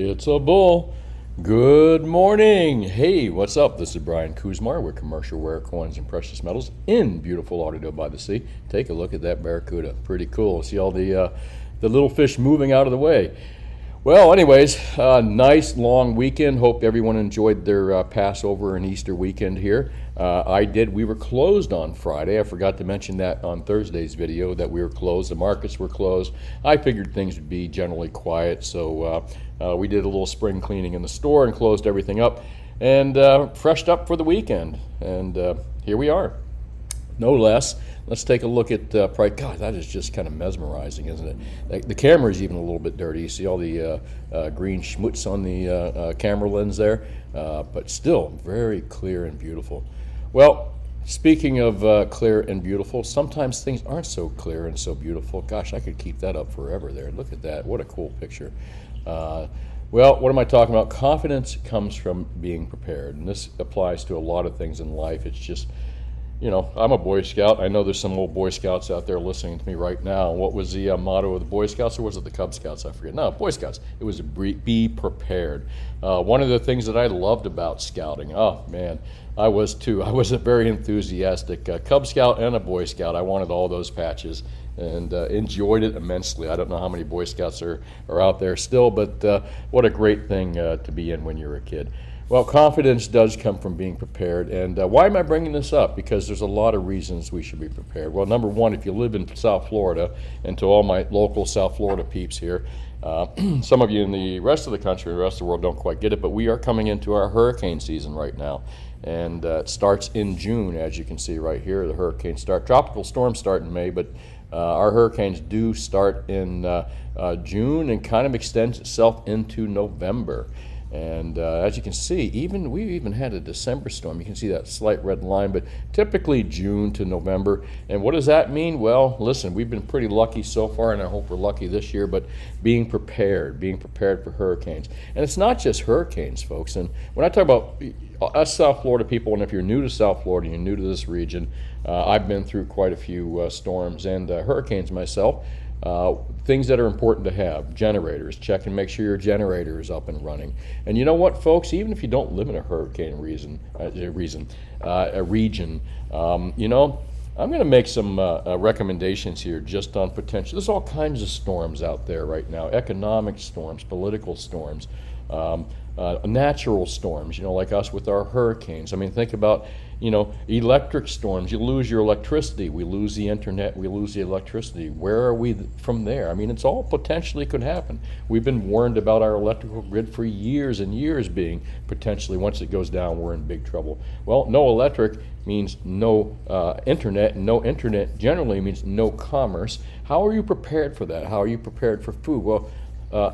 It's a bull. Good morning. Hey, what's up? This is Brian Kuzmar with Commercial Ware, Coins, and Precious Metals in beautiful Lauderdale by the Sea. Take a look at that barracuda. Pretty cool. See all the little fish moving out of the way. Well, anyways, nice long weekend. Hope everyone enjoyed their Passover and Easter weekend here. I did. We were closed on Friday. I forgot to mention that on Thursday's video that we were closed. The markets were closed. I figured things would be generally quiet, so we did a little spring cleaning in the store and closed everything up and freshed up for the weekend. And here we are. No less. Let's take a look at price. God, that is just kind of mesmerizing, isn't it? The camera is even a little bit dirty. You see all the green schmutz on the camera lens there, but still very clear and beautiful. Well, speaking of clear and beautiful, sometimes things aren't so clear and so beautiful. Gosh, I could keep that up forever there. Look at that. What a cool picture. Well, what am I talking about? Confidence comes from being prepared, and this applies to a lot of things in life. It's just, you know, I'm a Boy Scout. I know there's some old Boy Scouts out there listening to me right now. What was the motto of the Boy Scouts, or was it the Cub Scouts? I forget. No, Boy Scouts. It was be prepared. One of the things that I loved about scouting, oh man, I was too. I was a very enthusiastic Cub Scout and a Boy Scout. I wanted all those patches and enjoyed it immensely. I don't know how many Boy Scouts are out there still, but what a great thing to be in when you're a kid. Well, confidence does come from being prepared. And why am I bringing this up? Because there's a lot of reasons we should be prepared. Well, number one, if you live in South Florida, and to all my local South Florida peeps here, some of you in the rest of the country and the rest of the world don't quite get it, but we are coming into our hurricane season right now. And it starts in June, as you can see right here. The hurricanes start. Tropical storms start in May, but our hurricanes do start in June and kind of extends itself into November. And as you can see, we even had a December storm. You can see that slight red line, but typically June to November. And what does that mean? Well, listen, we've been pretty lucky so far, and I hope we're lucky this year, but being prepared for hurricanes. And it's not just hurricanes, folks. And when I talk about us South Florida people, and if you're new to South Florida, you're new to this region, I've been through quite a few storms and hurricanes myself. Things that are important to have: generators. Check and make sure your generator is up and running. And you know what, folks? Even if you don't live in a hurricane region, you know, I'm going to make some recommendations here just on potential. There's all kinds of storms out there right now: economic storms, political storms, natural storms. You know, like us with our hurricanes. I mean, think about, you know, electric storms. You lose your electricity. We lose the internet. We lose the electricity. Where are we from there? I mean, it's all potentially could happen. We've been warned about our electrical grid for years and years being potentially, once it goes down, we're in big trouble. Well, no electric means no internet, and no internet generally means no commerce. How are you prepared for that? How are you prepared for food? Well,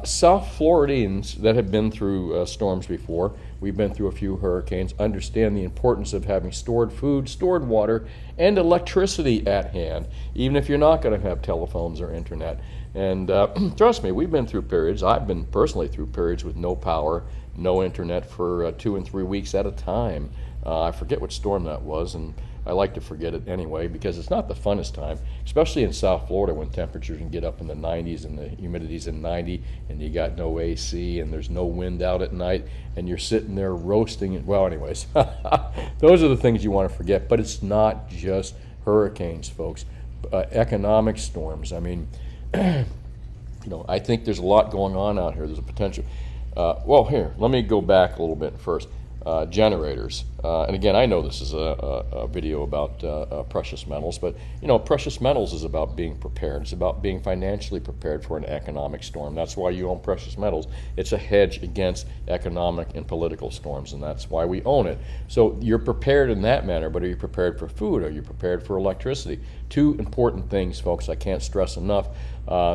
South Floridians that have been through storms before, we've been through a few hurricanes, understand the importance of having stored food, stored water, and electricity at hand, even if you're not going to have telephones or internet. And trust me, we've been through periods, I've been personally through periods with no power, no internet for 2 and 3 weeks at a time. I forget what storm that was, and I like to forget it anyway because it's not the funnest time, especially in South Florida when temperatures can get up in the 90s and the humidity's in 90 and you got no AC and there's no wind out at night and you're sitting there roasting. Well, anyways, those are the things you want to forget. But it's not just hurricanes, folks. Economic storms. I mean, you know, I think there's a lot going on out here. There's a potential. Well, here, let me go back a little bit first. Generators. And again, I know this is a video about precious metals, but you know, precious metals is about being prepared. It's about being financially prepared for an economic storm. That's why you own precious metals. It's a hedge against economic and political storms, and that's why we own it. So you're prepared in that manner, but are you prepared for food? Are you prepared for electricity? Two important things, folks, I can't stress enough.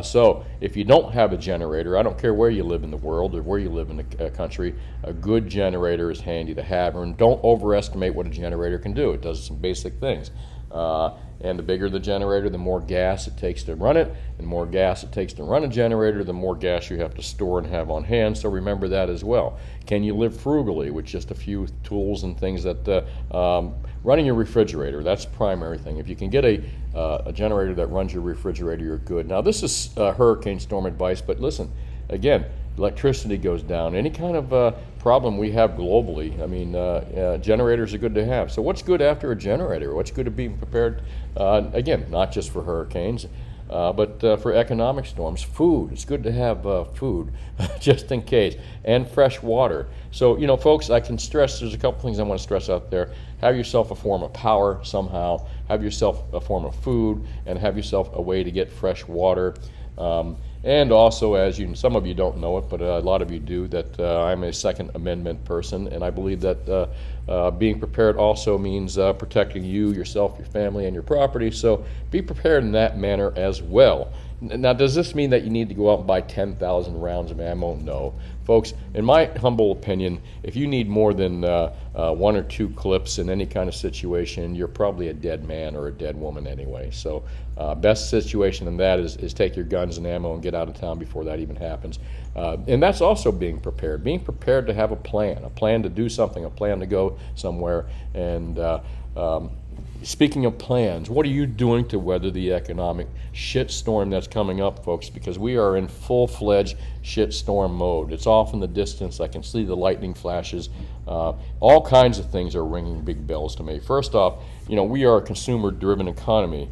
So if you don't have a generator, I don't care where you live in the world or where you live in the country, a good generator is handy to have. And don't overestimate what a generator can do. It does some basic things. And the bigger the generator, the more gas it takes to run it. And the more gas it takes to run a generator, the more gas you have to store and have on hand. So remember that as well. Can you live frugally with just a few tools and things that running your refrigerator, that's the primary thing. If you can get a generator that runs your refrigerator, you're good. Now this is hurricane storm advice, but listen, again, electricity goes down, any kind of problem we have globally. I mean, generators are good to have. So what's good after a generator? What's good to be prepared, again, not just for hurricanes, but for economic storms? Food. It's good to have food just in case, and fresh water. So, you know, folks, I can stress, there's a couple things I want to stress out there. Have yourself a form of power somehow, have yourself a form of food, and have yourself a way to get fresh water. And also, as you, some of you don't know it, but a lot of you do, that I'm a Second Amendment person, and I believe that being prepared also means protecting you, yourself, your family, and your property. So be prepared in that manner as well. Now, does this mean that you need to go out and buy 10,000 rounds of ammo? No. Folks, in my humble opinion, if you need more than 1 or 2 clips in any kind of situation, you're probably a dead man or a dead woman anyway. So best situation in that is take your guns and ammo and get out of town before that even happens. And that's also being prepared to have a plan to do something, a plan to go somewhere. And speaking of plans, what are you doing to weather the economic shitstorm that's coming up, folks? Because we are in full-fledged shitstorm mode. It's off in the distance. I can see the lightning flashes. All kinds of things are ringing big bells to me. First off, you know, we are a consumer-driven economy.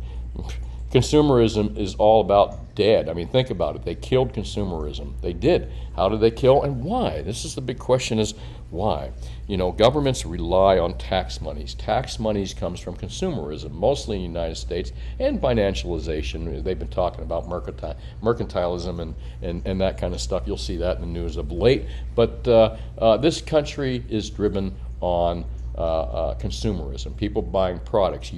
Consumerism is all about dead. I mean, think about it. They killed consumerism. They did. How did they kill and why? This is the big question, is why? You know, governments rely on tax monies. Tax monies comes from consumerism, mostly in the United States, and financialization. They've been talking about mercantilism and that kind of stuff. You'll see that in the news of late. But this country is driven on consumerism. People buying products.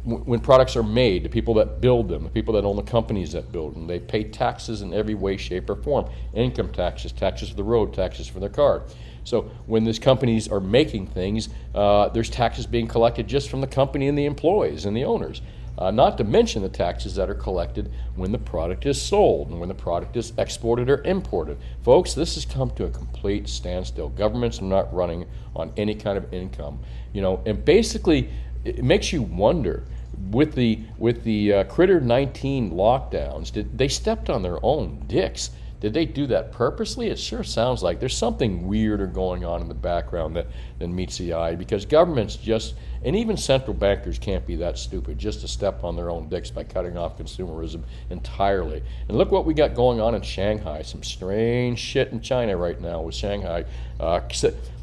When products are made, the people that build them, the people that own the companies that build them, they pay taxes in every way, shape, or form. Income taxes, taxes for the road, taxes for their car. So when these companies are making things, there's taxes being collected just from the company and the employees and the owners. Not to mention the taxes that are collected when the product is sold and when the product is exported or imported. Folks, this has come to a complete standstill. Governments are not running on any kind of income. You know, and basically, it makes you wonder, with the Critter 19 lockdowns, they stepped on their own dicks. Did they do that purposely? It sure sounds like there's something weirder going on in the background that meets the eye, because governments just, and even central bankers can't be that stupid just to step on their own dicks by cutting off consumerism entirely. And look what we got going on in Shanghai. Some strange shit in China right now with Shanghai.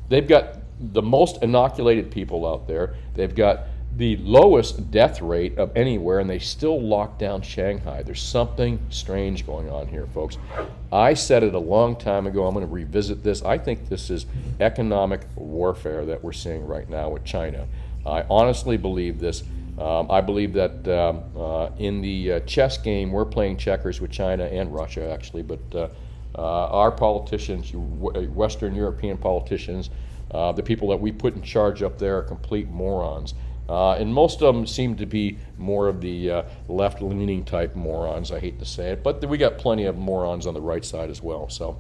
They've got the most inoculated people out there. They've got the lowest death rate of anywhere, and they still lock down Shanghai. There's something strange going on here, folks. I said it a long time ago. I'm going to revisit this. I think this is economic warfare that we're seeing right now with China. I honestly believe this. I believe that in the chess game, we're playing checkers with China and Russia, actually, but our politicians, Western European politicians, the people that we put in charge up there, are complete morons. And most of them seem to be more of the left-leaning type morons, I hate to say it, but we got plenty of morons on the right side as well. So,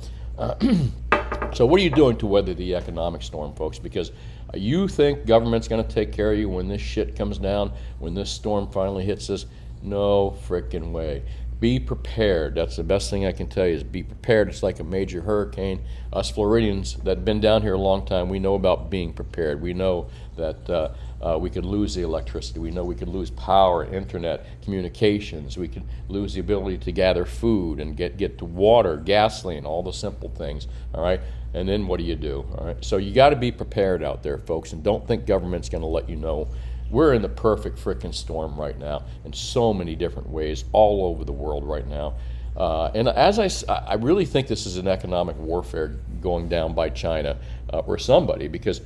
so what are you doing to weather the economic storm, folks? Because you think government's going to take care of you when this shit comes down, when this storm finally hits us? No frickin' way. Be prepared. That's the best thing I can tell you, is be prepared. It's like a major hurricane. Us Floridians that have been down here a long time, we know about being prepared. We know that we could lose the electricity. We know we could lose power, internet, communications. We could lose the ability to gather food and get to water, gasoline, all the simple things, all right? And then what do you do, all right? So you got to be prepared out there, folks, and don't think government's going to let you know. We're in the perfect frickin' storm right now in so many different ways all over the world right now. And as I really think this is an economic warfare going down by China or somebody, because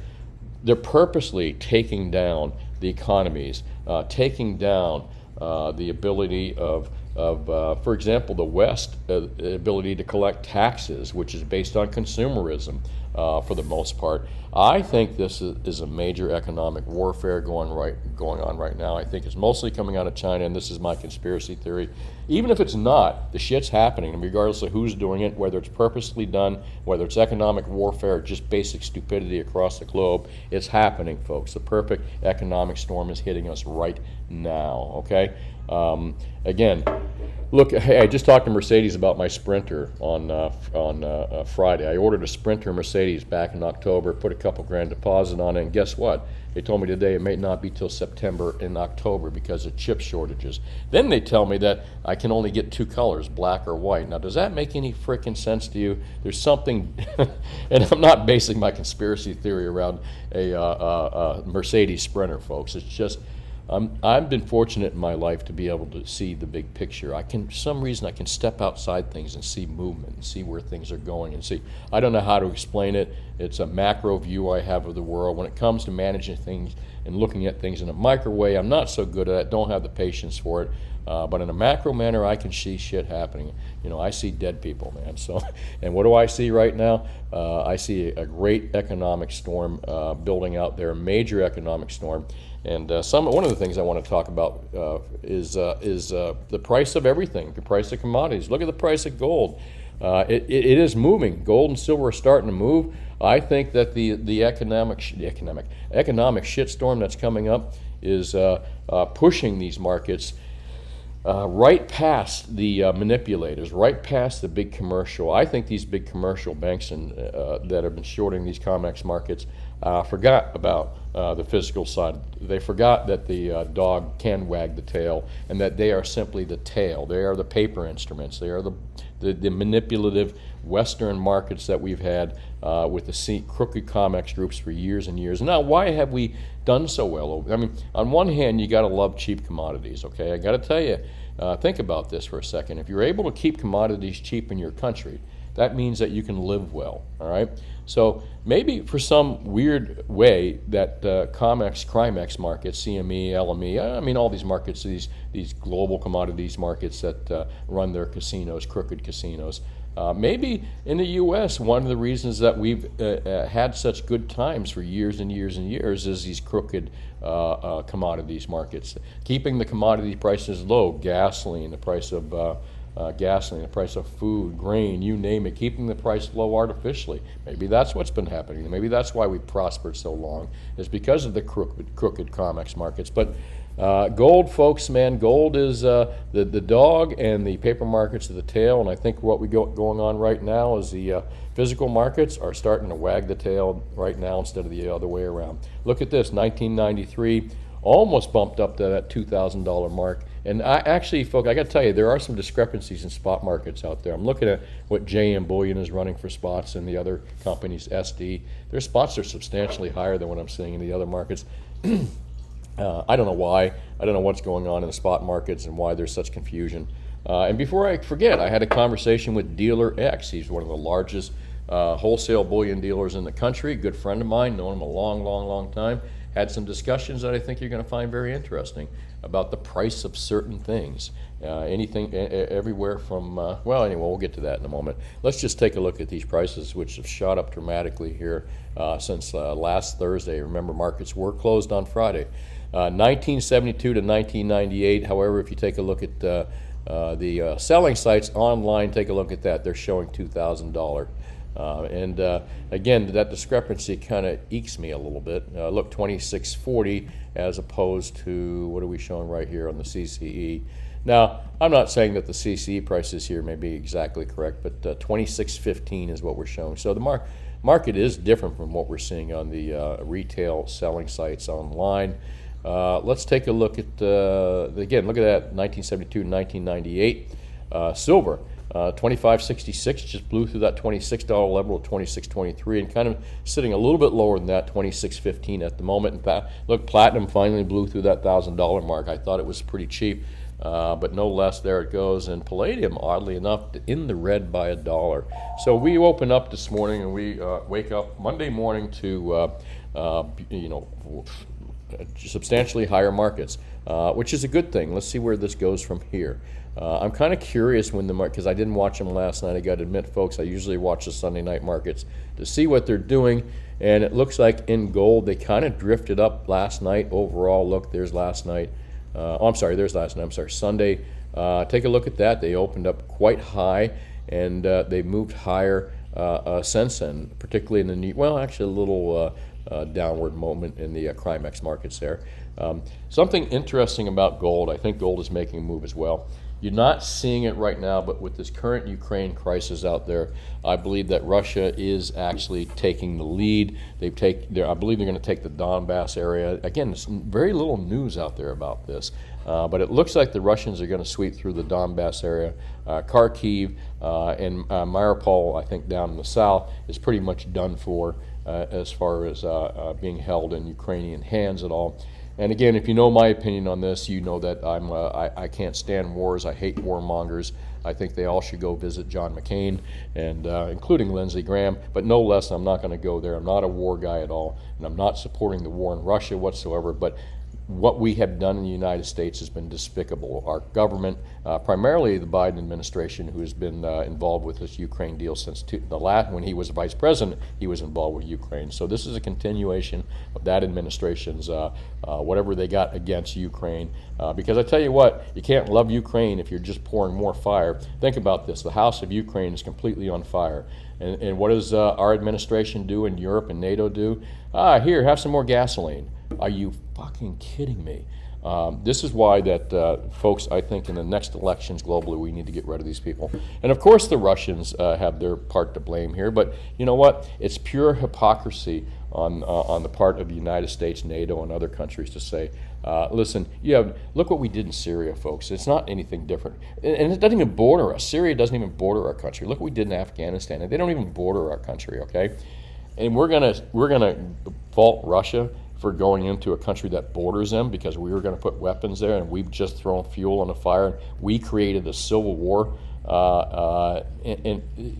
they're purposely taking down the economies, taking down the ability of for example, the West, ability to collect taxes, which is based on consumerism for the most part. I think this is a major economic warfare going on right now. I think it's mostly coming out of China, and this is my conspiracy theory. Even if it's not, the shit's happening, and regardless of who's doing it, whether it's purposely done, whether it's economic warfare or just basic stupidity across the globe, it's happening, folks. The perfect economic storm is hitting us right now, okay? Again, look, hey, I just talked to Mercedes about my Sprinter on Friday. I ordered a Sprinter Mercedes back in October, put a couple grand deposit on it, and guess what? They told me today it may not be till September and October because of chip shortages. Then they tell me that I can only get two colors, black or white. Now, does that make any freaking sense to you? There's something, and I'm not basing my conspiracy theory around a Mercedes Sprinter, folks. It's just, I've been fortunate in my life to be able to see the big picture. For some reason, I can step outside things and see movement and see where things are going and see. I don't know how to explain it. It's a macro view I have of the world. When it comes to managing things and looking at things in a micro way, I'm not so good at it. Don't have the patience for it. But in a macro manner, I can see shit happening. You know, I see dead people, man. So, and what do I see right now? I see a great economic storm building out there, a major economic storm. And one of the things I want to talk about is the price of everything, the price of commodities. Look at the price of gold. It is moving. Gold and silver are starting to move. I think that the economic shitstorm that's coming up is pushing these markets right past the manipulators, right past the big commercial. I think these big commercial banks that have been shorting these COMEX markets forgot about the physical side. They forgot that the dog can wag the tail, and that they are simply the tail. They are the paper instruments. They are the manipulative Western markets that we've had with the crooked COMEX groups for years and years. Now, why have we done so well? I mean, on one hand, you got to love cheap commodities, okay? I got to tell you, think about this for a second. If you're able to keep commodities cheap in your country, that means that you can live well, all right? So maybe for some weird way that COMEX, CRIMEX markets, CME, LME, I mean all these markets, these global commodities markets that run their casinos, crooked casinos, maybe in the U.S., one of the reasons that we've had such good times for years and years and years is these crooked commodities markets. Keeping the commodity prices low, gasoline, the price of gasoline, the price of food, grain, you name it, keeping the price low artificially. Maybe that's what's been happening. Maybe that's why we prospered so long, is because of the crooked COMEX markets. But gold, folks, man, gold is the dog, and the paper markets are the tail. And I think what we got going on right now is the physical markets are starting to wag the tail right now instead of the other way around. Look at this, 1993, almost bumped up to that $2,000 mark. And actually, folks, I got to tell you, there are some discrepancies in spot markets out there. I'm looking at what JM Bullion is running for spots and the other companies, SD. Their spots are substantially higher than what I'm seeing in the other markets. I don't know why. I don't know what's going on in the spot markets and why there's such confusion. And before I forget, I had a conversation with Dealer X. He's one of the largest wholesale bullion dealers in the country. Good friend of mine, known him a long, long, long time. Had some discussions that I think you're going to find very interesting about the price of certain things. Anything, everywhere from, well, anyway, we'll get to that in a moment. Let's just take a look at these prices, which have shot up dramatically here since last Thursday. Remember, markets were closed on Friday. 1972 to 1998, however, if you take a look at the selling sites online, take a look at that. They're showing $2,000. And again, that discrepancy kind of ekes me a little bit. Look, 2640 as opposed to, what are we showing right here on the CCE? Now, I'm not saying that the CCE prices here may be exactly correct, but 2615 is what we're showing. So the market is different from what we're seeing on the retail selling sites online. Let's take a look at, again, look at that, 1972 to 1998. Silver. 2566 just blew through that $26 level of 2623 and kind of sitting a little bit lower than that, 2615 at the moment. In fact, look, platinum finally blew through that $1,000 mark. I thought it was pretty cheap, but no less, there it goes. And palladium, oddly enough, in the red by $1. So we open up this morning and we wake up Monday morning to, substantially higher markets, which is a good thing. Let's see where this goes from here. I'm kind of curious when the market, because I didn't watch them last night. I got to admit, folks, I usually watch the Sunday night markets to see what they're doing. And it looks like in gold, they kind of drifted up last night overall. Look, there's last night. There's last night. I'm sorry, Sunday. Take a look at that. They opened up quite high, and they moved higher since then, particularly in the actually a little downward moment in the Crimex markets there. Something interesting about gold, I think gold is making a move as well. You're not seeing it right now, but with this current Ukraine crisis out there, I believe that Russia is actually taking the lead. I believe they're going to take the Donbass area. Again, there's very little news out there about this, but it looks like the Russians are going to sweep through the Donbass area. Kharkiv and Mariupol, I think down in the south, is pretty much done for as far as being held in Ukrainian hands at all. And again, if you know my opinion on this, you know that I can't stand wars. I hate warmongers. I think they all should go visit John McCain, and including Lindsey Graham. But no less, I'm not going to go there. I'm not a war guy at all, and I'm not supporting the war in Russia whatsoever. But what we have done in the United States has been despicable. Our government, primarily the Biden administration, who has been involved with this Ukraine deal since when he was vice president, he was involved with Ukraine. So this is a continuation of that administration's whatever they got against Ukraine. Because I tell you what, you can't love Ukraine if you're just pouring more fire. Think about this. The house of Ukraine is completely on fire. And what does our administration do in Europe and NATO do? Here, have some more gasoline. Are you fucking kidding me? This is why that, folks, I think in the next elections globally, we need to get rid of these people. And of course the Russians have their part to blame here, but you know what? It's pure hypocrisy on the part of the United States, NATO, and other countries to say, listen, look what we did in Syria, folks. It's not anything different. And it doesn't even border us. Syria doesn't even border our country. Look what we did in Afghanistan, and they don't even border our country, okay? And we're gonna fault Russia for going into a country that borders them because we were going to put weapons there, and we've just thrown fuel on the fire. We created a civil war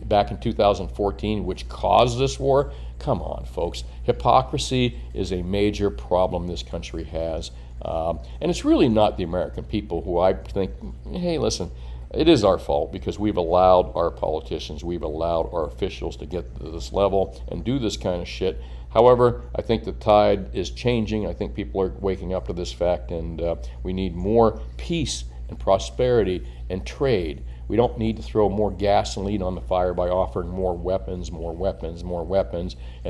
back in 2014, which caused this war. Come on, folks. Hypocrisy is a major problem this country has. And it's really not the American people who I think, hey, listen, it is our fault because we've allowed our politicians, we've allowed our officials to get to this level and do this kind of shit. However, I think the tide is changing. I think people are waking up to this fact, and we need more peace and prosperity and trade. We don't need to throw more gasoline on the fire by offering more weapons, and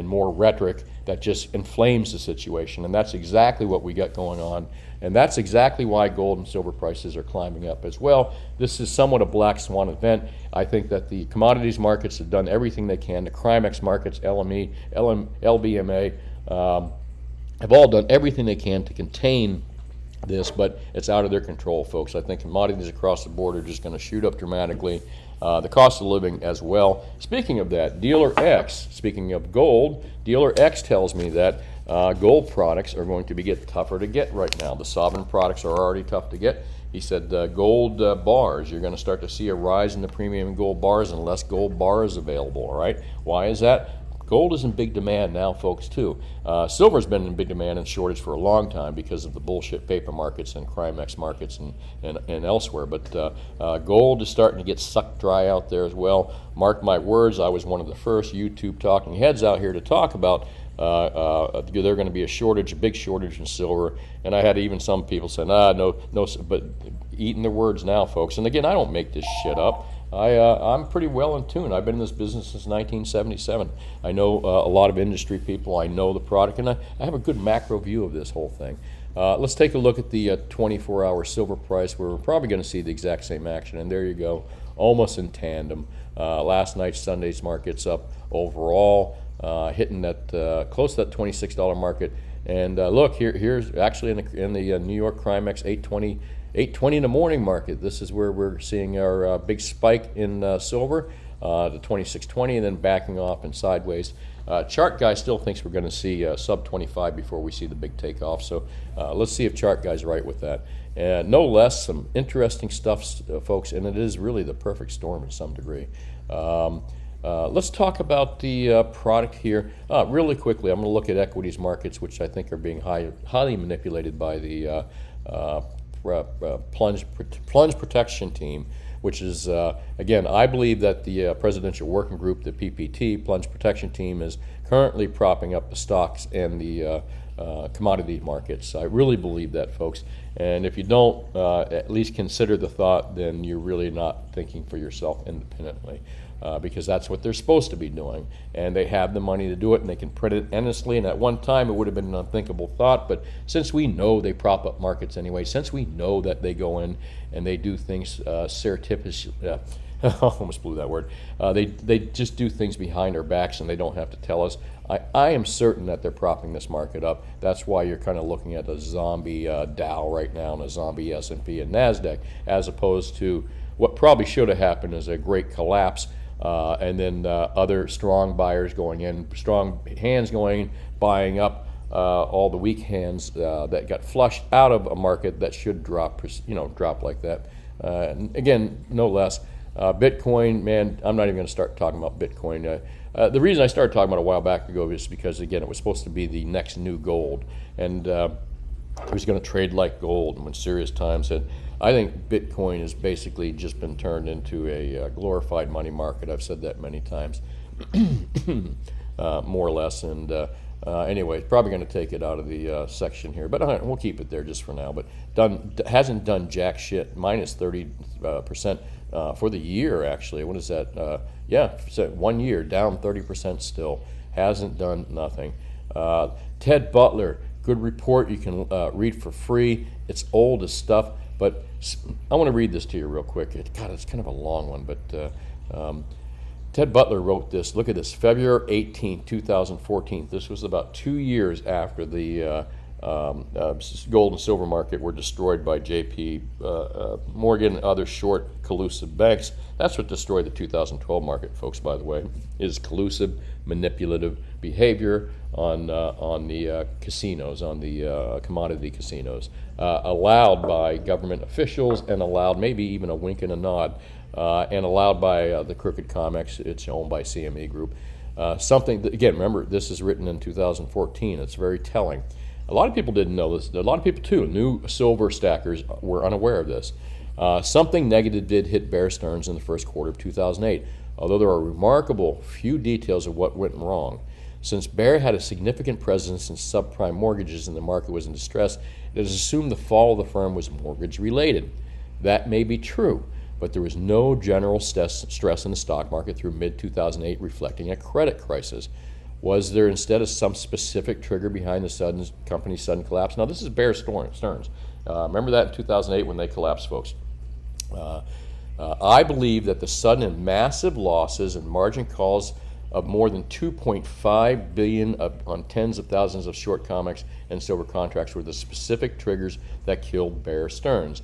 more rhetoric that just inflames the situation. And that's exactly what we got going on. And that's exactly why gold and silver prices are climbing up as well. This is somewhat a black swan event. I think that the commodities markets have done everything they can. The Crimex markets, LME, LBMA, have all done everything they can to contain this, but it's out of their control, folks. I think commodities across the board are just going to shoot up dramatically. The cost of living as well. Speaking of that, Dealer X, speaking of gold, Dealer X tells me that gold products are going to get tougher to get right now. The sovereign products are already tough to get. He said gold bars, you're going to start to see a rise in the premium gold bars and less gold bars available, all right? Why is that? Gold is in big demand now, folks, too. Silver's been in big demand and shortage for a long time because of the bullshit paper markets and Crimex markets and elsewhere. But gold is starting to get sucked dry out there as well. Mark my words, I was one of the first YouTube talking heads out here to talk about there's going to be a big shortage in silver. And I had even some people saying, no, but eating their words now, folks. And again, I don't make this shit up. I'm pretty well in tune. I've been in this business since 1977. I know a lot of industry people. I know the product, and I have a good macro view of this whole thing. Let's take a look at the 24-hour silver price, where we're probably going to see the exact same action. And there you go, almost in tandem. Last night's Sunday's market's up overall, hitting that close to that $26 market. And look, here's actually in the New York Crimex 820 in the morning market. This is where we're seeing our big spike in silver to 26.20, and then backing off and sideways. Chart guy still thinks we're going to see sub 25 before we see the big takeoff. So let's see if chart guy's right with that. And no less, some interesting stuff, folks, and it is really the perfect storm to some degree. Let's talk about the product here really quickly. I'm going to look at equities markets, which I think are being highly manipulated by the plunge protection team, which is, again, I believe that the presidential working group, the PPT, plunge protection team, is currently propping up the stocks and the commodity markets. I really believe that, folks. And if you don't at least consider the thought, then you're really not thinking for yourself independently. because that's what they're supposed to be doing. And they have the money to do it, and they can print it endlessly. And at one time, it would have been an unthinkable thought. But since we know they prop up markets anyway, since we know that they go in and they do things surreptitiously, I almost blew that word. They just do things behind our backs, and they don't have to tell us. I am certain that they're propping this market up. That's why you're kind of looking at a zombie Dow right now and a zombie S&P and NASDAQ, as opposed to what probably should have happened is a great collapse, and then other strong buyers going in, strong hands going in, buying up all the weak hands that got flushed out of a market that should drop, drop like that. And again, no less. Bitcoin, man, I'm not even going to start talking about Bitcoin. The reason I started talking about it a while back ago is because, again, it was supposed to be the next new gold. And it was going to trade like gold. And when serious times hit, I think Bitcoin has basically just been turned into a glorified money market. I've said that many times, more or less. And anyway, probably going to take it out of the section here. But we'll keep it there just for now. But hasn't done jack shit, minus 30%. For the year, actually. What is that? So 1 year, down 30% still. Hasn't done nothing. Ted Butler, good report. You can read for free. It's old as stuff, but I want to read this to you real quick. God, it's kind of a long one, but Ted Butler wrote this. Look at this, February 18, 2014. This was about 2 years after the gold and silver market were destroyed by J.P. Morgan and other short, collusive banks. That's what destroyed the 2012 market, folks, by the way, is collusive, manipulative behavior on the casinos, on the commodity casinos, allowed by government officials and allowed maybe even a wink and a nod, and allowed by the Crooked Comics. It's owned by CME Group. Something that, again, remember, this is written in 2014. It's very telling. A lot of people didn't know this. A lot of people, too, new silver stackers were unaware of this. Something negative did hit Bear Stearns in the first quarter of 2008, although there are remarkable few details of what went wrong. Since Bear had a significant presence in subprime mortgages and the market was in distress, it is assumed the fall of the firm was mortgage-related. That may be true, but there was no general stress in the stock market through mid-2008 reflecting a credit crisis. Was there instead some specific trigger behind the company's sudden collapse? Now, this is Bear Stearns. Remember that in 2008 when they collapsed, folks. I believe that the sudden and massive losses and margin calls of more than $2.5 billion on tens of thousands of short COMEX and silver contracts were the specific triggers that killed Bear Stearns.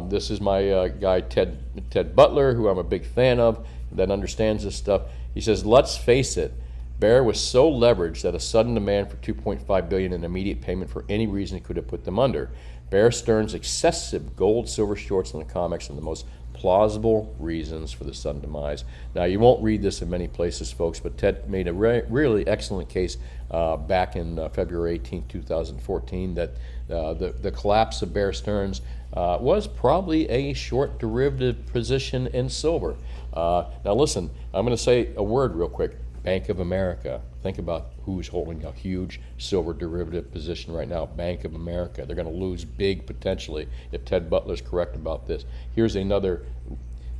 This is my guy Ted Butler, who I'm a big fan of, that understands this stuff. He says, let's face it, Bear was so leveraged that a sudden demand for $2.5 billion in immediate payment for any reason could have put them under. Bear Stearns' excessive gold, silver shorts in the COMEX are the most plausible reasons for the sudden demise. Now, you won't read this in many places, folks, but Ted made a really excellent case back in February 18, 2014, that the collapse of Bear Stearns was probably a short derivative position in silver. Now, listen, I'm going to say a word real quick. Bank of America. Think about who's holding a huge silver derivative position right now. Bank of America. They're going to lose big potentially if Ted Butler's correct about this. Here's another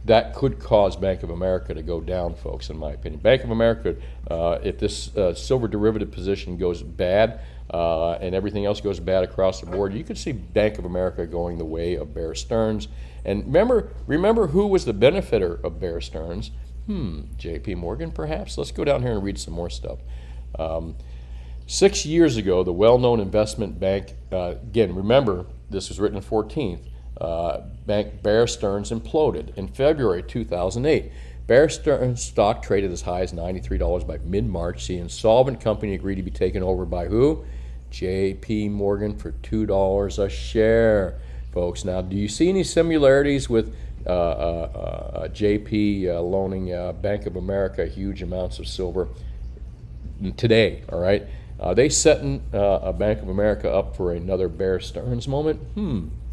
that could cause Bank of America to go down, folks, in my opinion. Bank of America, if this silver derivative position goes bad and everything else goes bad across the board, you could see Bank of America going the way of Bear Stearns. And remember who was the benefiter of Bear Stearns? J.P. Morgan, perhaps? Let's go down here and read some more stuff. 6 years ago, the well-known investment bank, again, remember, this was written in 14th, bank Bear Stearns imploded in February 2008. Bear Stearns stock traded as high as $93 by mid-March. The insolvent company agreed to be taken over by who? J.P. Morgan for $2 a share, folks. Now, do you see any similarities with JP loaning Bank of America huge amounts of silver today? All right, they setting a Bank of America up for another Bear Stearns moment?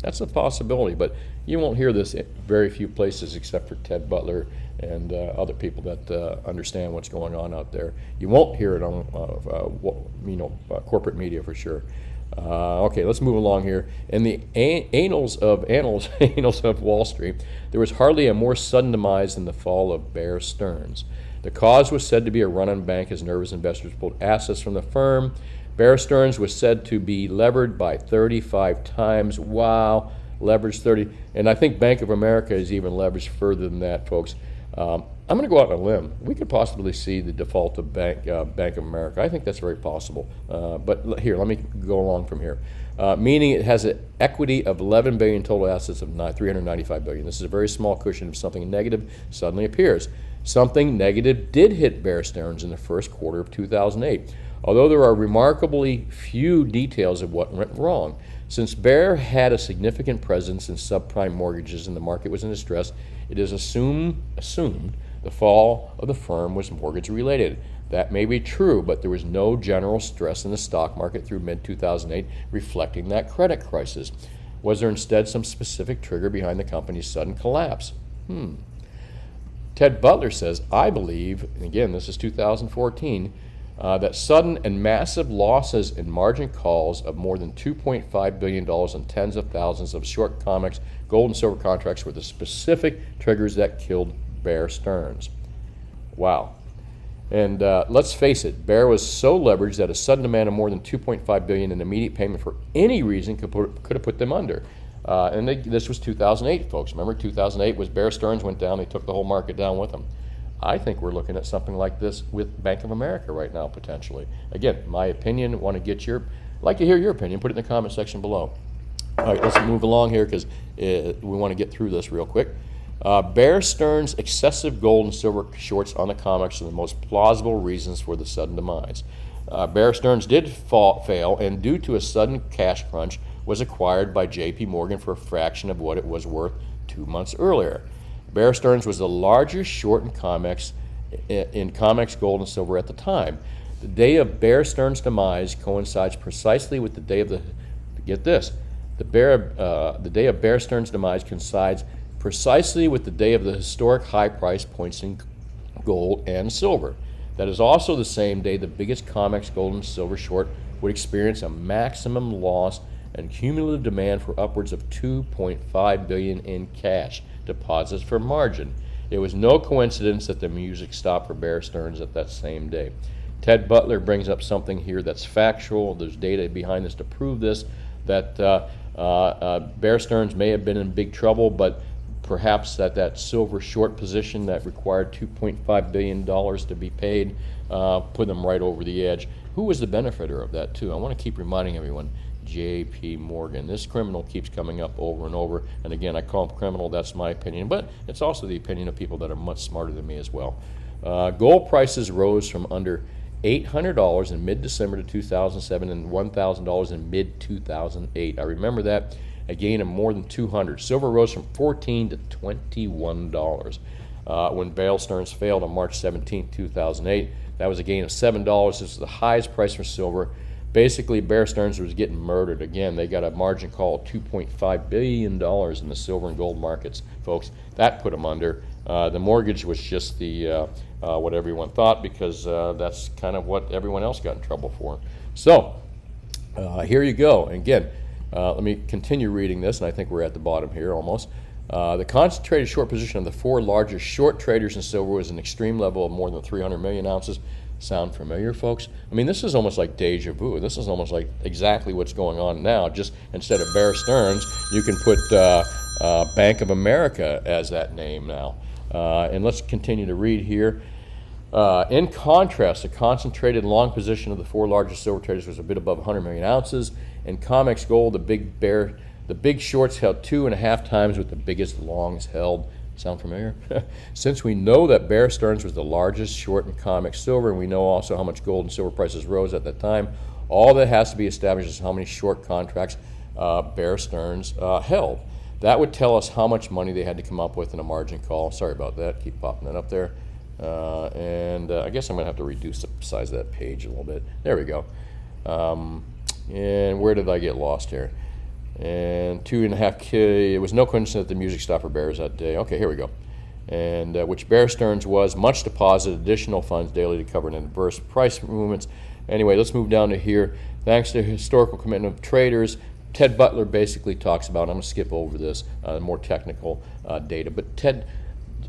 That's a possibility, but you won't hear this in very few places except for Ted Butler and other people that understand what's going on out there. You won't hear it on corporate media for sure. Okay, let's move along here. In the annals of Wall Street, there was hardly a more sudden demise than the fall of Bear Stearns. The cause was said to be a run-on bank as nervous investors pulled assets from the firm. Bear Stearns was said to be levered by 35 times. Wow, leveraged 30. And I think Bank of America is even leveraged further than that, folks. I'm going to go out on a limb. We could possibly see the default of Bank of America. I think that's very possible. But here, let me go along from here. Meaning it has an equity of 11 billion, total assets of 395 billion. This is a very small cushion if something negative suddenly appears. Something negative did hit Bear Stearns in the first quarter of 2008, although there are remarkably few details of what went wrong. Since Bear had a significant presence in subprime mortgages and the market was in distress, it is assumed the fall of the firm was mortgage related. That may be true, but there was no general stress in the stock market through mid-2008 reflecting that credit crisis. Was there instead some specific trigger behind the company's sudden collapse? Ted Butler says, I believe, and again, this is 2014, that sudden and massive losses in margin calls of more than $2.5 billion and tens of thousands of short COMEX gold and silver contracts were the specific triggers that killed Bear Stearns. Wow. And let's face it, Bear was so leveraged that a sudden demand of more than $2.5 billion in immediate payment for any reason could have put them under. This was 2008, folks. Remember, 2008 was Bear Stearns went down. They took the whole market down with them. I think we're looking at something like this with Bank of America right now, potentially. Again, my opinion, like to hear your opinion. Put it in the comment section below. All right, let's move along here because we want to get through this real quick. Bear Stearns' excessive gold and silver shorts on the COMEX are the most plausible reasons for the sudden demise. Bear Stearns did fail, and due to a sudden cash crunch, was acquired by J.P. Morgan for a fraction of what it was worth 2 months earlier. Bear Stearns was the largest short in COMEX gold and silver at the time. The day of Bear Stearns' demise coincides precisely with the day of the day of Bear Stearns' demise coincides precisely with the day of the historic high price points in gold and silver. That is also the same day the biggest COMEX gold and silver short would experience a maximum loss and cumulative demand for upwards of $2.5 billion in cash deposits for margin. It was no coincidence that the music stopped for Bear Stearns at that same day. Ted Butler brings up something here that's factual. There's data behind this to prove this, that Bear Stearns may have been in big trouble, but perhaps that silver short position that required $2.5 billion to be paid put them right over the edge. Who was the benefiter of that too? I want to keep reminding everyone, J.P. Morgan. This criminal keeps coming up over and over, and again, I call him criminal. That's my opinion, but it's also the opinion of people that are much smarter than me as well. Gold prices rose from under $800 in mid-December to 2007 and $1,000 in mid-2008. I remember that, a gain of more than $200. Silver rose from $14 to $21. When Bear Stearns failed on March 17, 2008, that was a gain of $7. This is the highest price for silver. Basically, Bear Stearns was getting murdered. Again, they got a margin call of $2.5 billion in the silver and gold markets, folks. That put them under. The mortgage was just the what everyone thought, because that's kind of what everyone else got in trouble for. So here you go. Again, let me continue reading this, and I think we're at the bottom here almost. The concentrated short position of the four largest short traders in silver was an extreme level of more than 300 million ounces. Sound familiar, folks? I mean, this is almost like deja vu. This is almost like exactly what's going on now. Just instead of Bear Stearns, you can put Bank of America as that name now. And let's continue to read here. In contrast, the concentrated long position of the four largest silver traders was a bit above 100 million ounces. In COMEX gold, the big shorts held 2.5 times what the biggest longs held. Sound familiar? Since we know that Bear Stearns was the largest short in COMEX silver, and we know also how much gold and silver prices rose at that time, all that has to be established is how many short contracts Bear Stearns held. That would tell us how much money they had to come up with in a margin call. Sorry about that. Keep popping that up there. I guess I'm going to have to reduce the size of that page a little bit. There we go. And where did I get lost here? And 2.5K, it was no coincidence that the music stopped for Bears that day. Okay, here we go. and which Bear Stearns was, much deposit additional funds daily to cover adverse price movements. Anyway, let's move down to here. Thanks to historical commitment of traders, Ted Butler basically talks about, I'm going to skip over this, more technical data, but Ted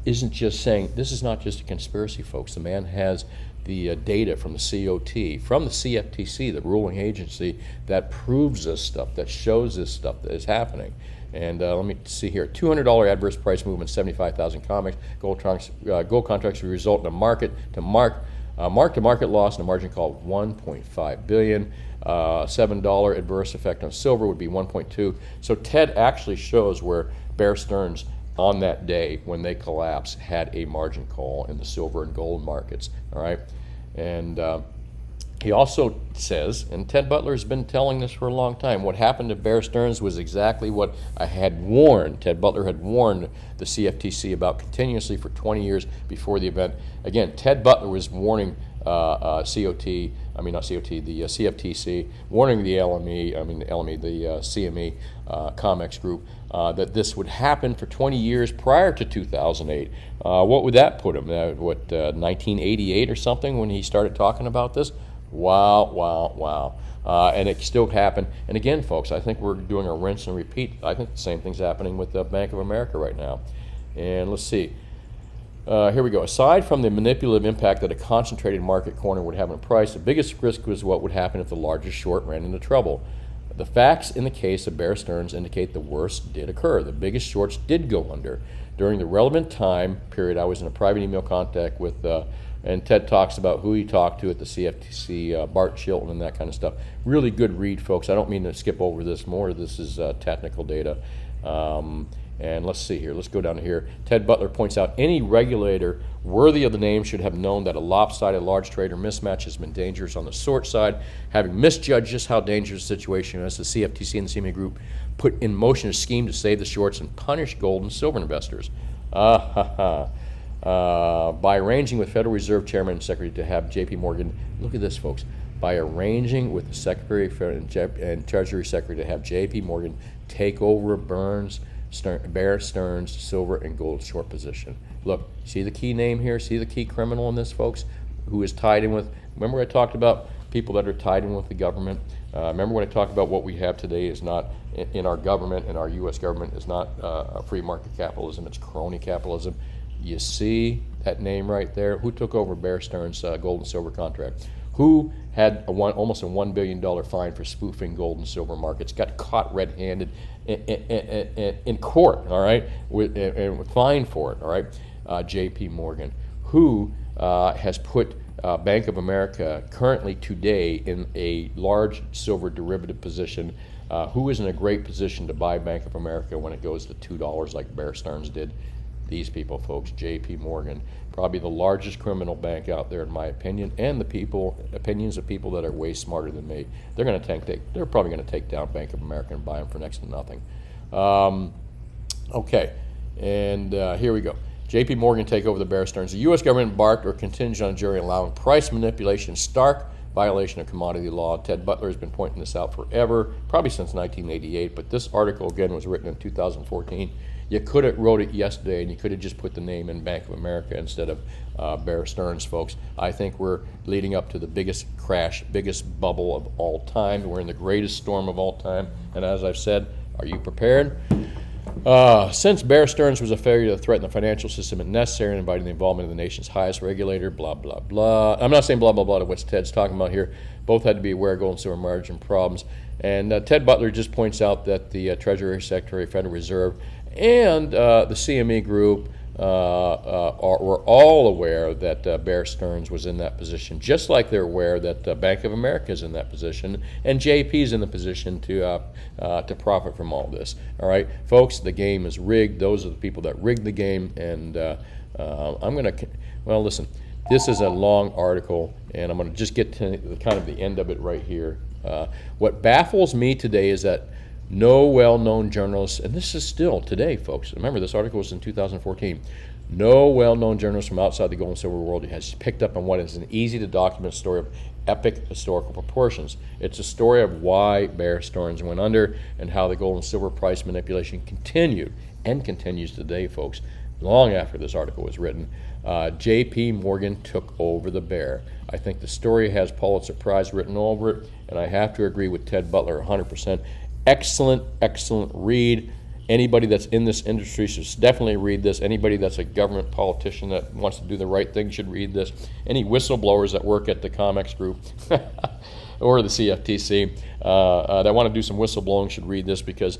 isn't just saying, this is not just a conspiracy, folks. The man has the data from the COT, from the CFTC, the ruling agency, that proves this stuff, that shows this stuff that is happening. And let me see here, $200 adverse price movement, 75,000 comics. Gold contracts will result in a mark-to-market loss and a margin call of $1.5 billion. $7 adverse effect on silver would be 1.2. So Ted actually shows where Bear Stearns on that day when they collapsed had a margin call in the silver and gold markets. All right, and he also says, and Ted Butler has been telling this for a long time, what happened to Bear Stearns was exactly what I had warned. Ted Butler had warned the CFTC about continuously for 20 years before the event. Again, Ted Butler was warning the CFTC, warning the the CME, COMEX group, that this would happen for 20 years prior to 2008. What would that put him? 1988 or something when he started talking about this? Wow. And it still happened. And again, folks, I think we're doing a rinse and repeat. I think the same thing's happening with Bank of America right now. And let's see. Here we go. Aside from the manipulative impact that a concentrated market corner would have on price, the biggest risk was what would happen if the largest short ran into trouble. The facts in the case of Bear Stearns indicate the worst did occur. The biggest shorts did go under. During the relevant time period, I was in a private email contact with and Ted talks about who he talked to at the CFTC, Bart Chilton and that kind of stuff. Really good read, folks. I don't mean to skip over this more. This is technical data. And let's see here. Let's go down to here. Ted Butler points out any regulator worthy of the name should have known that a lopsided large trader mismatch has been dangerous on the short side. Having misjudged just how dangerous the situation is, the CFTC and the CME Group put in motion a scheme to save the shorts and punish gold and silver investors. By arranging with Federal Reserve Chairman and Secretary to have J.P. Morgan, look at this, folks, by arranging with the Secretary and Treasury Secretary to have J.P. Morgan take over Bear Stearns' silver and gold short position. Look, see the key name here? See the key criminal in this, folks? Who is tied in with, remember I talked about people that are tied in with the government? Remember when I talked about what we have today is not, in our government, in our U.S. government, is not free market capitalism, it's crony capitalism. You see that name right there? Who took over Bear Stearns' gold and silver contract? Who had almost a $1 billion fine for spoofing gold and silver markets, got caught red-handed in court, all right, and fined for it, all right? J.P. Morgan, who has put Bank of America currently today in a large silver derivative position, who is in a great position to buy Bank of America when it goes to $2 like Bear Stearns did? These people, folks, J.P. Morgan, probably the largest criminal bank out there, in my opinion, and the opinions of people that are way smarter than me. They're probably going to take down Bank of America and buy them for next to nothing. Okay, and here we go. J.P. Morgan take over the Bear Stearns. The U.S. government embarked or contingent on a jury allowing price manipulation, stark violation of commodity law. Ted Butler has been pointing this out forever, probably since 1988, but this article, again, was written in 2014. You could have wrote it yesterday, and you could have just put the name in Bank of America instead of Bear Stearns, folks. I think we're leading up to the biggest crash, biggest bubble of all time. We're in the greatest storm of all time, and as I've said, are you prepared? Since Bear Stearns was a failure to threaten the financial system and necessary and inviting the involvement of the nation's highest regulator, blah, blah, blah. I'm not saying blah, blah, blah to what Ted's talking about here. Both had to be aware of gold and silver margin problems. And Ted Butler just points out that the Treasury Secretary, Federal Reserve, and the CME Group were all aware that Bear Stearns was in that position, just like they're aware that Bank of America is in that position, and JP is in the position to profit from all this. All right, folks, the game is rigged. Those are the people that rigged the game, and well, listen, this is a long article, and I'm going to just get to kind of the end of it right here. What baffles me today is that no well-known journalists, and this is still today, folks. Remember, this article was in 2014. No well-known journalist from outside the gold and silver world has picked up on what is an easy-to-document story of epic historical proportions. It's a story of why Bear Stearns went under and how the gold and silver price manipulation continued and continues today, folks. long after this article was written, J.P. Morgan took over the bear. I think the story has Pulitzer Prize written all over it, and I have to agree with Ted Butler 100%. Excellent, excellent read. Anybody that's in this industry should definitely read this. Anybody that's a government politician that wants to do the right thing should read this. Any whistleblowers that work at the COMEX group or the CFTC that want to do some whistleblowing should read this, because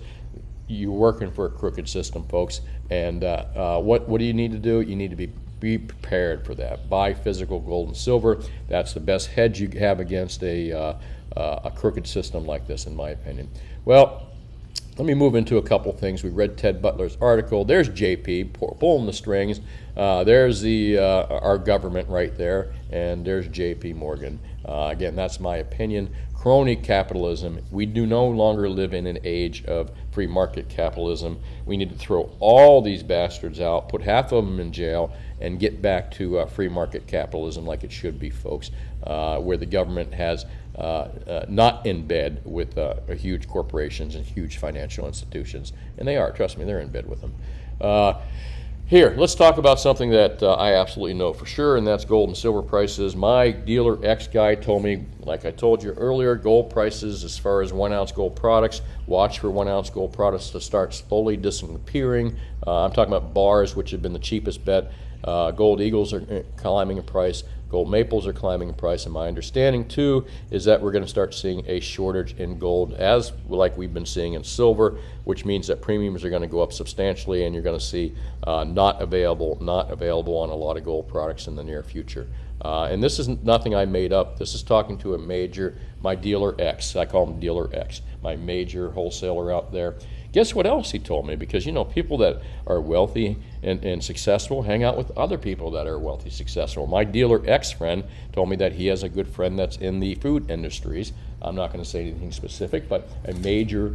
you're working for a crooked system, folks. And what do you need to do? You need to be prepared for that. Buy physical gold and silver. That's the best hedge you have against a crooked system like this, in my opinion. Well, let me move into a couple things. We read Ted Butler's article. There's JP pulling the strings. There's our government right there, and there's JP Morgan. Again, that's my opinion. Crony capitalism. We do no longer live in an age of free market capitalism. We need to throw all these bastards out, put half of them in jail, and get back to free market capitalism like it should be, folks, where the government has not in bed with huge corporations and huge financial institutions. And they are, trust me, they're in bed with them. Here, let's talk about something that I absolutely know for sure, and that's gold and silver prices. My dealer X guy told me, like I told you earlier, gold prices as far as 1 ounce gold products, watch for 1 ounce gold products to start slowly disappearing. I'm talking about bars, which have been the cheapest bet. Gold eagles are climbing in price. Gold maples are climbing in price, and my understanding too is that we're going to start seeing a shortage in gold, as like we've been seeing in silver, which means that premiums are going to go up substantially, and you're going to see not available on a lot of gold products in the near future. And this is nothing I made up. This is talking to a major, my dealer X. I call him Dealer X, my major wholesaler out there. Guess what else he told me? Because, you know, people that are wealthy and successful hang out with other people that are wealthy, successful. My dealer X friend told me that he has a good friend that's in the food industries. I'm not going to say anything specific, but a major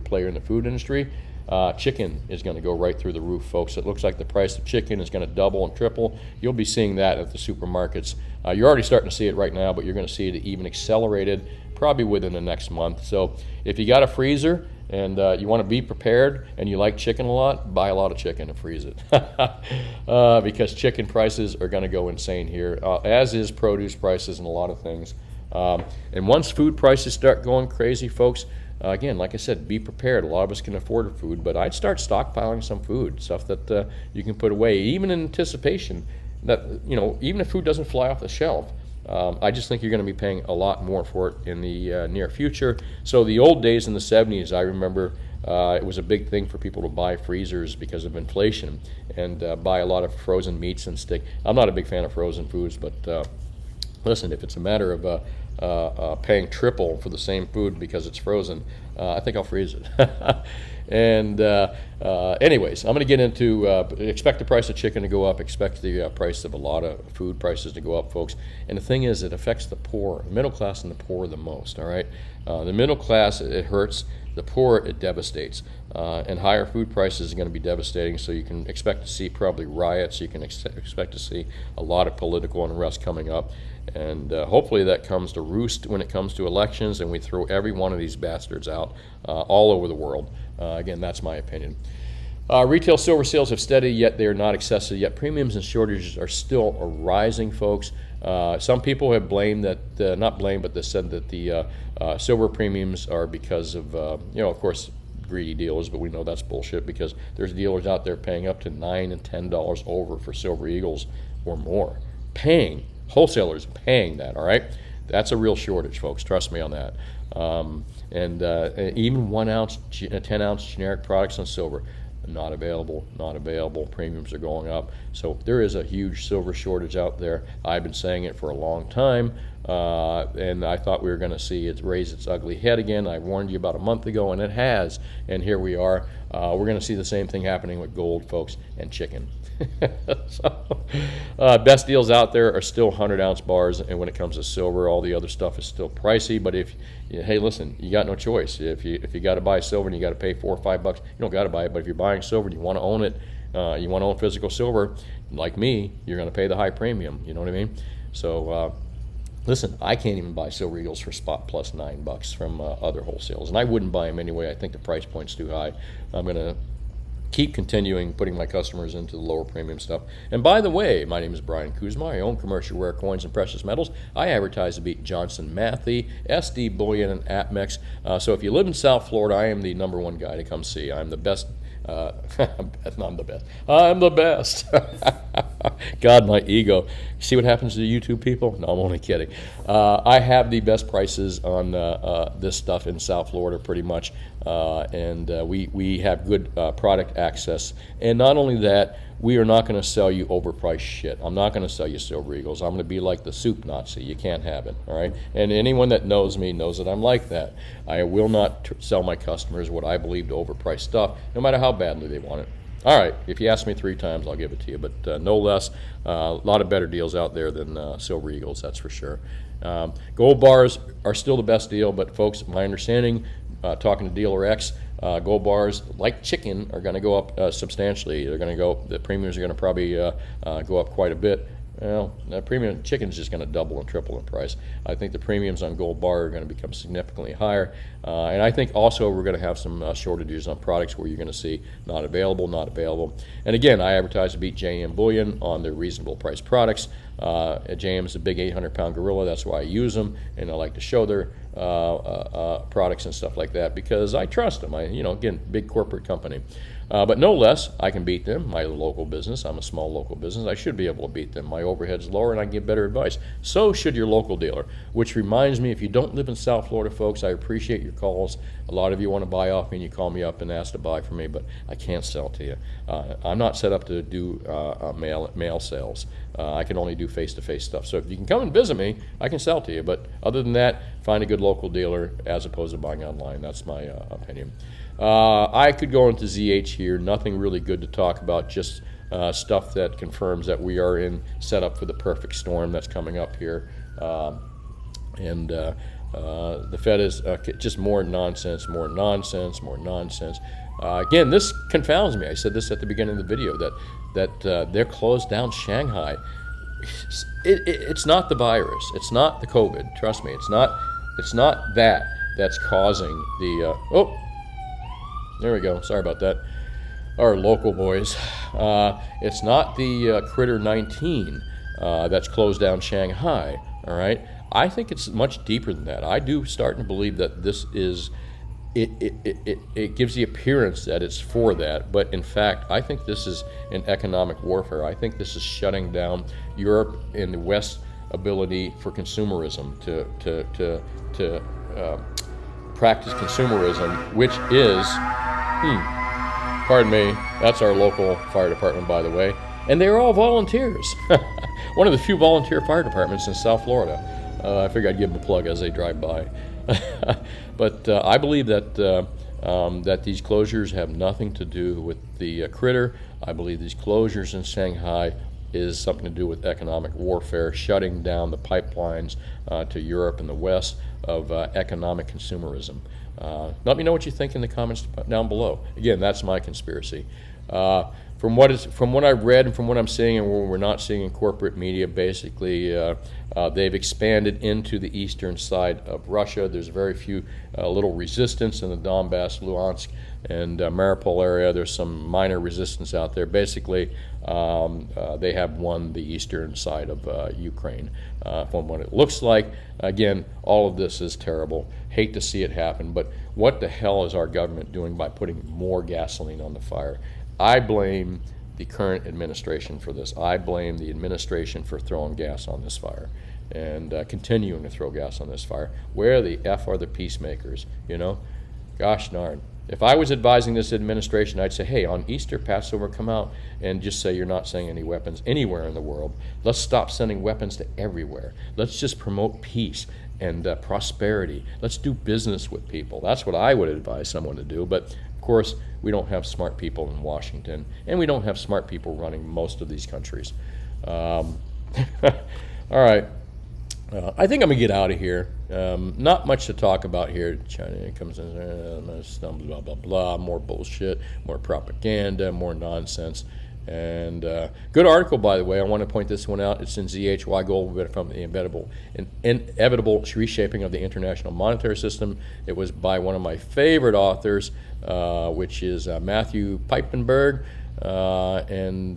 player in the food industry. Chicken is going to go right through the roof, folks. It looks like the price of chicken is going to double and triple. You'll be seeing that at the supermarkets. You're already starting to see it right now, but you're going to see it even accelerated probably within the next month. So if you got a freezer and you want to be prepared and you like chicken a lot, buy a lot of chicken and freeze it. Because chicken prices are going to go insane here, as is produce prices and a lot of things. And once food prices start going crazy, folks, again, like I said, be prepared. A lot of us can afford food, but I'd start stockpiling some food, stuff that you can put away, even in anticipation that, you know, even if food doesn't fly off the shelf. I just think you're going to be paying a lot more for it in the near future. So the old days in the 70s, I remember it was a big thing for people to buy freezers because of inflation and buy a lot of frozen meats and stick. I'm not a big fan of frozen foods, but listen, if it's a matter of paying triple for the same food because it's frozen, I think I'll freeze it. And anyways, I'm going to get into expect the price of chicken to go up, expect the price of a lot of food prices to go up, folks. And the thing is, it affects the poor, the middle class and the poor the most, all right? The middle class, it hurts. The poor, it devastates. And higher food prices are going to be devastating, so you can expect to see probably riots. You can expect to see a lot of political unrest coming up. And hopefully that comes to roost when it comes to elections, and we throw every one of these bastards out all over the world. Again, that's my opinion. Retail silver sales have steadied, yet they are not excessive yet. Premiums and shortages are still rising, folks. Some people have blamed that, not blamed, but they said that the silver premiums are because of, you know, of course, greedy dealers, but we know that's bullshit, because there's dealers out there paying up to $9 and $10 over for silver eagles or more. Wholesalers paying that, all right? That's a real shortage, folks. Trust me on that. And even 1 ounce, 10 ounce generic products on silver, not available. Premiums are going up. So there is a huge silver shortage out there. I've been saying it for a long time, and I thought we were going to see it raise its ugly head again. I warned you about a month ago, and it has. And here we are. We're going to see the same thing happening with gold, folks, and chicken. So, best deals out there are still 100-ounce bars, and when it comes to silver, all the other stuff is still pricey. But hey, listen, you got no choice. If you got to buy silver and you got to pay $4 or $5, you don't got to buy it. But if you're buying silver and you want to own it, you want to own physical silver, like me, you're going to pay the high premium. You know what I mean? So. Listen, I can't even buy silver eagles for spot plus $9 from other wholesales, and I wouldn't buy them anyway. I think the price point's too high. I'm going to keep continuing putting my customers into the lower premium stuff. And by the way, my name is Brian Kuzma. I own Commercial Rare Coins and Precious Metals. I advertise to beat Johnson Matthey, SD Bullion, and APMEX. So if you live in South Florida, I am the #1 guy to come see. I'm the best. I'm the best. I'm the best. God, my ego. See what happens to the YouTube people? No, I'm only kidding. I have the best prices on this stuff in South Florida, pretty much, and we have good product access. And not only that, we are not going to sell you overpriced shit. I'm not going to sell you Silver Eagles. I'm going to be like the soup Nazi. You can't have it, all right? And anyone that knows me knows that I'm like that. I will not sell my customers what I believe to overpriced stuff, no matter how badly they want it. All right, if you ask me 3 times, I'll give it to you, but no less. A lot of better deals out there than Silver Eagles, that's for sure. Gold bars are still the best deal, but folks, my understanding, talking to Dealer X, gold bars, like chicken, are going to go up substantially. They're going to go. The premiums are going to probably go up quite a bit. Well, the premium chicken is just going to double and triple in price. I think the premiums on gold bar are going to become significantly higher, and I think also we're going to have some shortages on products where you're going to see not available, not available. And again, I advertise to beat JM Bullion on their reasonable price products. JM is a big 800-pound gorilla. That's why I use them, and I like to show their products and stuff like that because I trust them. Again, big corporate company. But no less, I can beat them. My local business, I'm a small local business, I should be able to beat them. My overhead's lower and I can give better advice. So should your local dealer. Which reminds me, if you don't live in South Florida, folks, I appreciate your calls. A lot of you want to buy off me and you call me up and ask to buy from me, but I can't sell to you. I'm not set up to do mail sales. I can only do face-to-face stuff. So if you can come and visit me, I can sell to you. But other than that, find a good local dealer as opposed to buying online. That's my opinion. I could go into ZH here, nothing really good to talk about, just stuff that confirms that we are set up for the perfect storm that's coming up here. The Fed is just more nonsense, more nonsense, more nonsense. Again, this confounds me. I said this at the beginning of the video, that they're closed down Shanghai. It's not the virus. It's not the COVID. Trust me, it's not that's causing the... There we go. Sorry about that. Our local boys. It's not the Critter 19 that's closed down Shanghai. All right. I think it's much deeper than that. I do start to believe that this is. It gives the appearance that it's for that, but in fact, I think this is an economic warfare. I think this is shutting down Europe and the West's ability for consumerism to practice consumerism, which is. Pardon me, that's our local fire department, by the way. And they're all volunteers. One of the few volunteer fire departments in South Florida. I figured I'd give them a plug as they drive by. But I believe that these closures have nothing to do with the critter. I believe these closures in Shanghai is something to do with economic warfare, shutting down the pipelines to Europe and the West of economic consumerism. Let me know what you think in the comments down below. Again, that's my conspiracy. From what I've read and from what I'm seeing and what we're not seeing in corporate media, basically they've expanded into the eastern side of Russia. There's very few little resistance in the Donbass, Luhansk, and Mariupol area. There's some minor resistance out there. Basically, they have won the eastern side of Ukraine. From what it looks like, again, all of this is terrible. Hate to see it happen, but what the hell is our government doing by putting more gasoline on the fire? I blame the current administration for this. I blame the administration for throwing gas on this fire and continuing to throw gas on this fire. Where the F are the peacemakers, Gosh darn. If I was advising this administration, I'd say, hey, on Easter, Passover, come out and just say you're not sending any weapons anywhere in the world. Let's stop sending weapons to everywhere. Let's just promote peace and prosperity. Let's do business with people. That's what I would advise someone to do. But, of course, we don't have smart people in Washington, and we don't have smart people running most of these countries. All right. I think I'm going to get out of here. Not much to talk about here. China comes in, blah, blah, blah, more bullshit, more propaganda, more nonsense. And good article, by the way. I want to point this one out. It's in ZH, Why Gold Will From the Inevitable Reshaping of the International Monetary System. It was by one of my favorite authors, which is Matthew Piepenburg. And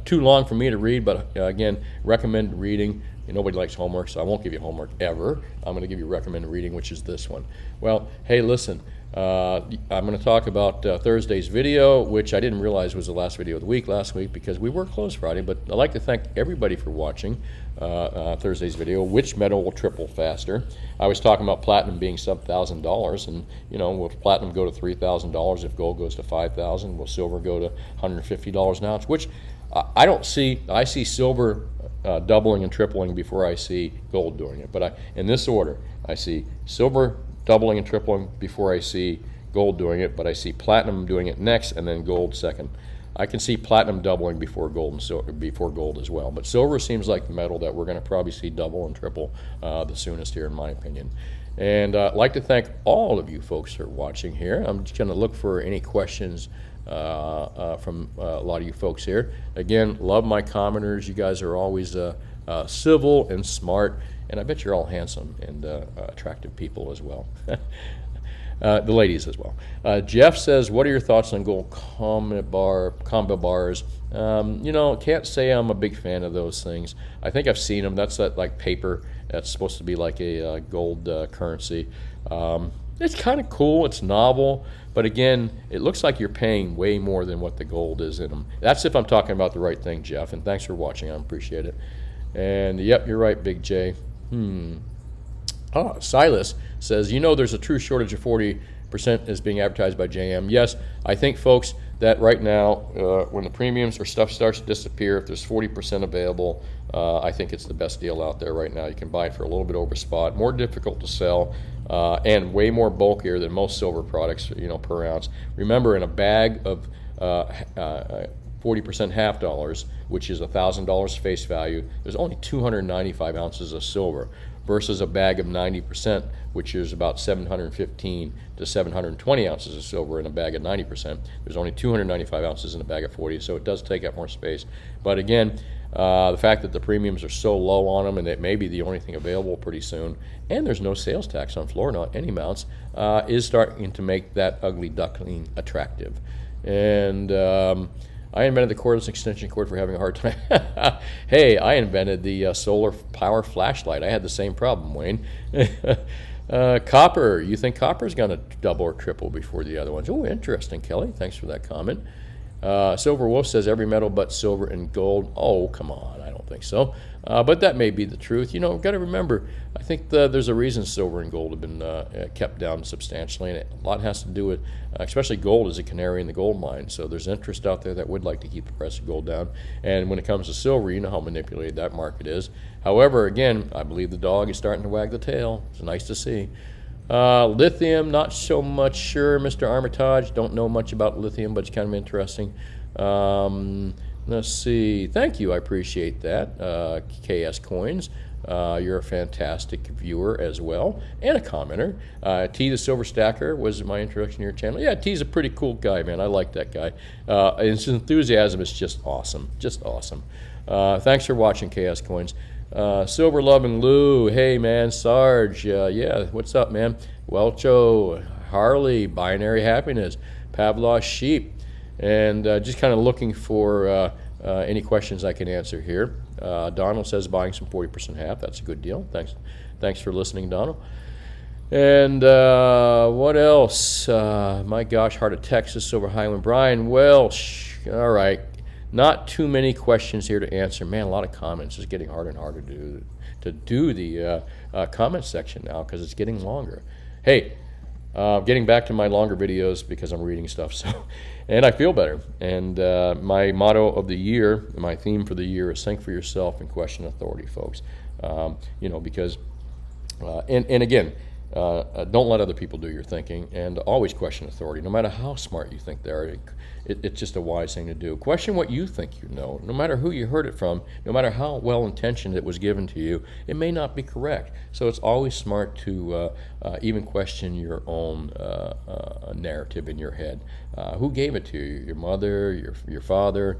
too long for me to read, but again, recommend reading. Nobody likes homework, so I won't give you homework ever. I'm going to give you recommended reading, which is this one. Well, hey, listen, I'm going to talk about Thursday's video, which I didn't realize was the last video of the week last week because we were closed Friday, but I'd like to thank everybody for watching Thursday's video, which metal will triple faster. I was talking about platinum being sub $1,000, and will platinum go to $3,000 if gold goes to $5,000? Will silver go to $150 an ounce? Which I don't see. I see silver doubling and tripling before I see gold doing it. But in this order, I see silver doubling and tripling before I see gold doing it, but I see platinum doing it next and then gold second. I can see platinum doubling before gold and silver, before gold as well. But silver seems like the metal that we're going to probably see double and triple the soonest here, in my opinion. And I'd like to thank all of you folks who are watching here. I'm just going to look for any questions from a lot of you folks here. Again, love my commenters. You guys are always civil and smart, and I bet you're all handsome and attractive people as well. The ladies as well. Jeff says, what are your thoughts on gold combo bars? Can't say I'm a big fan of those things. I think I've seen them. That's that like paper that's supposed to be like a gold currency. It's kind of cool. It's novel. But again, it looks like you're paying way more than what the gold is in them. That's if I'm talking about the right thing, Jeff. And thanks for watching. I appreciate it. And yep, you're right, Big J. Silas says, there's a true shortage of 40% is being advertised by JM. Yes, I think, folks, that right now, when the premiums or stuff starts to disappear, if there's 40% available, I think it's the best deal out there right now. You can buy it for a little bit over spot, more difficult to sell, and way more bulkier than most silver products, per ounce. Remember, in a bag of 40% half dollars, which is $1,000 face value, there's only 295 ounces of silver, versus a bag of 90%, which is about 715 to 720 ounces of silver in a bag of 90%. There's only 295 ounces in a bag of 40, so it does take up more space. But again, the fact that the premiums are so low on them, and it may be the only thing available pretty soon, and there's no sales tax on floor, not any amounts, is starting to make that ugly duckling attractive. And I invented the cordless extension cord for having a hard time. Hey, I invented the solar power flashlight. I had the same problem, Wayne. Copper. You think copper is going to double or triple before the other ones? Oh, interesting, Kelly. Thanks for that comment. Silver Wolf says every metal but silver and gold. Oh, come on. I don't think so. But that may be the truth. We've got to remember, I think there's a reason silver and gold have been kept down substantially, and a lot has to do with, especially gold is a canary in the gold mine, so there's interest out there that would like to keep the price of gold down. And when it comes to silver, you know how manipulated that market is. However, again, I believe the dog is starting to wag the tail. It's nice to see. Lithium, not so much sure, Mr. Armitage. Don't know much about lithium, but it's kind of interesting. Let's see. Thank you. I appreciate that. KS Coins. You're a fantastic viewer as well, and a commenter. T the Silver Stacker was my introduction to your channel. Yeah, T's a pretty cool guy, man. I like that guy. His enthusiasm is just awesome. Just awesome. Thanks for watching, KS Coins. Silver Loving Lou. Hey, man. Sarge. Yeah, what's up, man? Welcho. Harley. Binary Happiness. Pavlos Sheep. And just kind of looking for any questions I can answer here. Donald says buying some 40% half. That's a good deal. Thanks for listening, Donald. And what else? My gosh, Heart of Texas, Silver Highland. Brian Welsh. All right. Not too many questions here to answer. Man, a lot of comments. It's getting harder and harder to do the comment section now because it's getting longer. Hey, getting back to my longer videos because I'm reading stuff, and I feel better. And my motto of the year, my theme for the year is think for yourself and question authority, folks. Because, and again, Don't let other people do your thinking, and always question authority, no matter how smart you think they are. It's just a wise thing to do. Question what you think you know, no matter who you heard it from, no matter how well intentioned it was given to you. It may not be correct. So it's always smart to even question your own narrative in your head. Who gave it to you? Your mother, your father,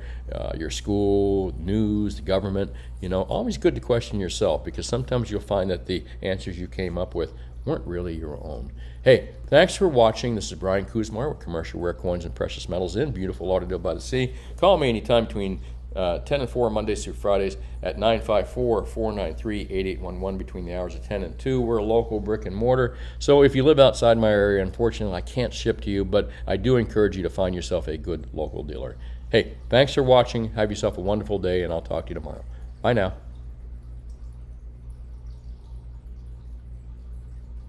your school, news, the government. Always good to question yourself, because sometimes you'll find that the answers you came up with weren't really your own. Hey, thanks for watching. This is Brian Kuzmar with Commercial Rare Coins and Precious Metals in beautiful Lauderdale by the Sea. Call me anytime between 10 and 4 Mondays through Fridays at 954-493-8811 between the hours of 10 and 2. We're a local brick and mortar. So if you live outside my area, unfortunately I can't ship to you, but I do encourage you to find yourself a good local dealer. Hey, thanks for watching. Have yourself a wonderful day, and I'll talk to you tomorrow. Bye now.